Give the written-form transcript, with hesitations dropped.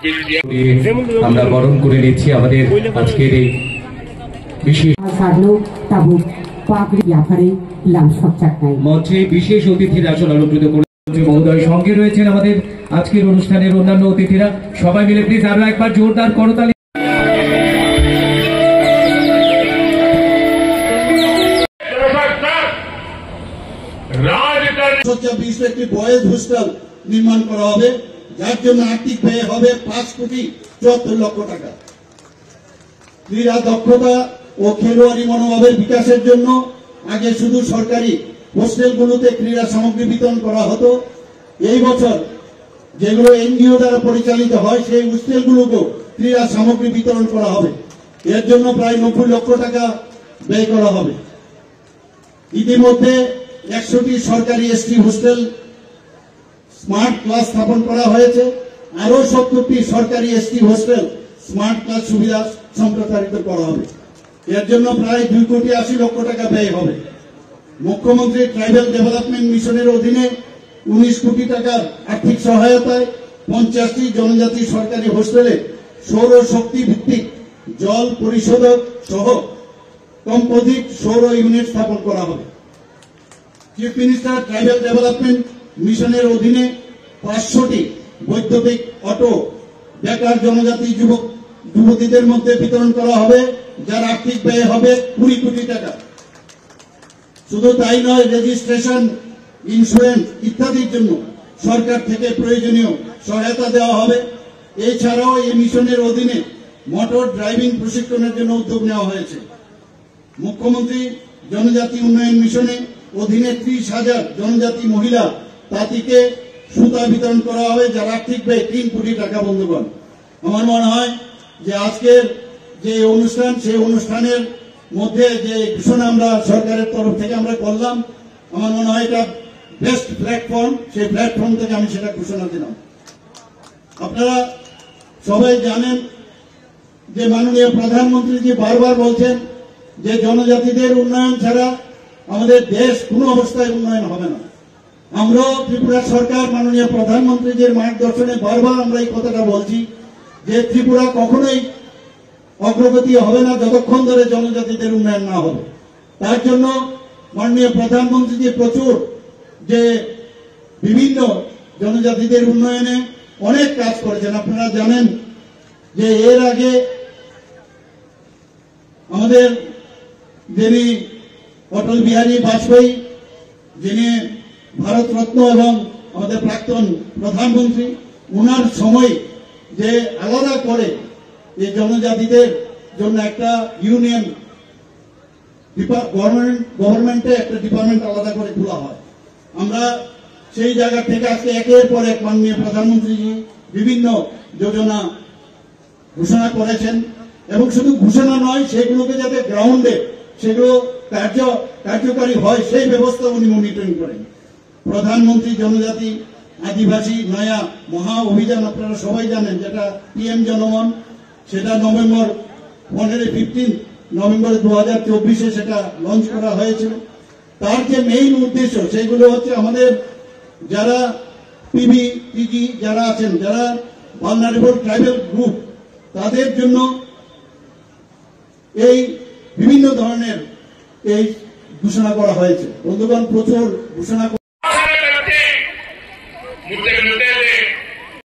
আমরা বরণ করে নিচ্ছি আমাদের আজকের এই বিশেষ মঞ্চে বিশেষ অতিথিরা আসন অলঙ্কৃত করে মহোদয় সঙ্গে রয়েছেন আমাদের আজকের অনুষ্ঠানের অন্যান্য অতিথিরা। সবাই মিলে প্লিজ আরো একবার জোরদার করতালি। একটি বয়েজ হোস্টেল নির্মাণ করা হবে, যার জন্য আর্থিক ব্যয় হবে 5,74,00,000 টাকা। ক্রীড়া দক্ষতা ও খেলোয়াড়ি মনোভাবের বিকাশের জন্য আগে শুধু সরকারি হোস্টেলগুলোতে ক্রীড়া সামগ্রী বিতরণ করা হতো। এই বছর যেগুলো এনজিও দ্বারা পরিচালিত হয় সেই হোস্টেলগুলোকেও ক্রীড়া সামগ্রী বিতরণ করা হবে। এর জন্য প্রায় 90 লক্ষ টাকা ব্যয় করা হবে। ইতিমধ্যে 100টি সরকারি এসটি হোস্টেল স্মার্ট ক্লাস স্থাপন করা হয়েছে। আরো 70টি সরকারি এসটি হোস্টেল স্মার্ট ক্লাস সুবিধা সম্প্রসারিত করা হবে। এর জন্য প্রায় 2,80,00,000 টাকা ব্যয় হবে। মুখ্যমন্ত্রী ট্রাইবাল ডেভেলপমেন্ট মিশনের অধীনে 19 কোটি টাকার আর্থিক সহায়তায় 50টি জনজাতি সরকারি হোস্টেলে সৌর শক্তি ভিত্তিক জল পরিশোধক সহ কম্পোজিট সৌর ইউনিট স্থাপন করা হবে। চিফ মিনিস্টার ট্রাইবাল ডেভেলপমেন্ট মিশনের অধীনে 500টি বৈদ্যুতিক অটো বেকার জনজাতি যুবক যুবতীদের মধ্যে বিতরণ করা হবে, যার আর্থিক ব্যয় হবে 20 কোটি টাকা। শুধু তাই নয়, রেজিস্ট্রেশন, ইন্স্যুরেন্স ইত্যাদির জন্য সরকার থেকে প্রয়োজনীয় সহায়তা দেওয়া হবে। এছাড়াও এই মিশনের অধীনে মোটর ড্রাইভিং প্রশিক্ষণের জন্য উদ্যোগ নেওয়া হয়েছে। মুখ্যমন্ত্রী জনজাতি উন্নয়ন মিশনে অধীনে 30,000 জনজাতি মহিলা তাঁতিকে সুতা বিতরণ করা হবে, যার আর্থিক ব্যয় 3 কোটি টাকা। বন্ধুগণ, আমার মনে হয় যে আজকের যে অনুষ্ঠান, সেই অনুষ্ঠানের মধ্যে যে ঘোষণা আমরা সরকারের তরফ থেকে আমরা করলাম, আমার মনে হয় এটা বেস্ট প্ল্যাটফর্ম। সেই প্ল্যাটফর্ম থেকে আমি সেটা ঘোষণা দিলাম। আপনারা সবাই জানেন যে মাননীয় প্রধানমন্ত্রী জি বারবার বলছেন যে জনজাতিদের উন্নয়ন ছাড়া আমাদের দেশ কোনো অবস্থায় উন্নয়ন হবে না। আমরাও ত্রিপুরা সরকার মাননীয় প্রধানমন্ত্রীজির মার্গদর্শনে বারবার আমরা এই কথাটা বলছি যে ত্রিপুরা কখনোই অগ্রগতি হবে না যতক্ষণ ধরে জনজাতিদের উন্নয়ন না হবে। তার জন্য মাননীয় প্রধানমন্ত্রীজি প্রচুর যে বিভিন্ন জনজাতিদের উন্নয়নে অনেক কাজ করেছেন। আপনারা জানেন যে এর আগে আমাদের যিনি অটল বিহারী বাজপেয়ী, যিনি ভারতরত্ন এবং আমাদের প্রাক্তন প্রধানমন্ত্রী, ওনার সময় যে আলাদা করে এই জনজাতিদের জন্য একটা ইউনিয়ন গভর্নমেন্টে একটা ডিপার্টমেন্ট আলাদা করে খোলা হয়। আমরা সেই জায়গা থেকে আজকে একের পর এক মাননীয় প্রধানমন্ত্রী বিভিন্ন যোজনা ঘোষণা করেছেন এবং শুধু ঘোষণা নয়, সেগুলোকে যাতে গ্রাউন্ডে সেগুলো কার্যকারী হয় সেই ব্যবস্থা উনি মনিটরিং করেন। প্রধানমন্ত্রী জনজাতি আদিবাসী নয়া মহা অভিযান আপনারা সবাই জানেন, যেটা PM জনমন, সেটা নভেম্বর 15 নভেম্বর 2024 সেটা লঞ্চ করা হয়েছিল। তার যে মেইন উদ্দেশ্য সেগুলো হচ্ছে আমাদের যারা PG যারা আছেন, যারা ভালনারেবল ট্রাইবাল গ্রুপ, তাদের জন্য এই বিভিন্ন ধরনের এই ঘোষণা করা হয়েছে। বন্ধুগণ, প্রচুর ঘোষণা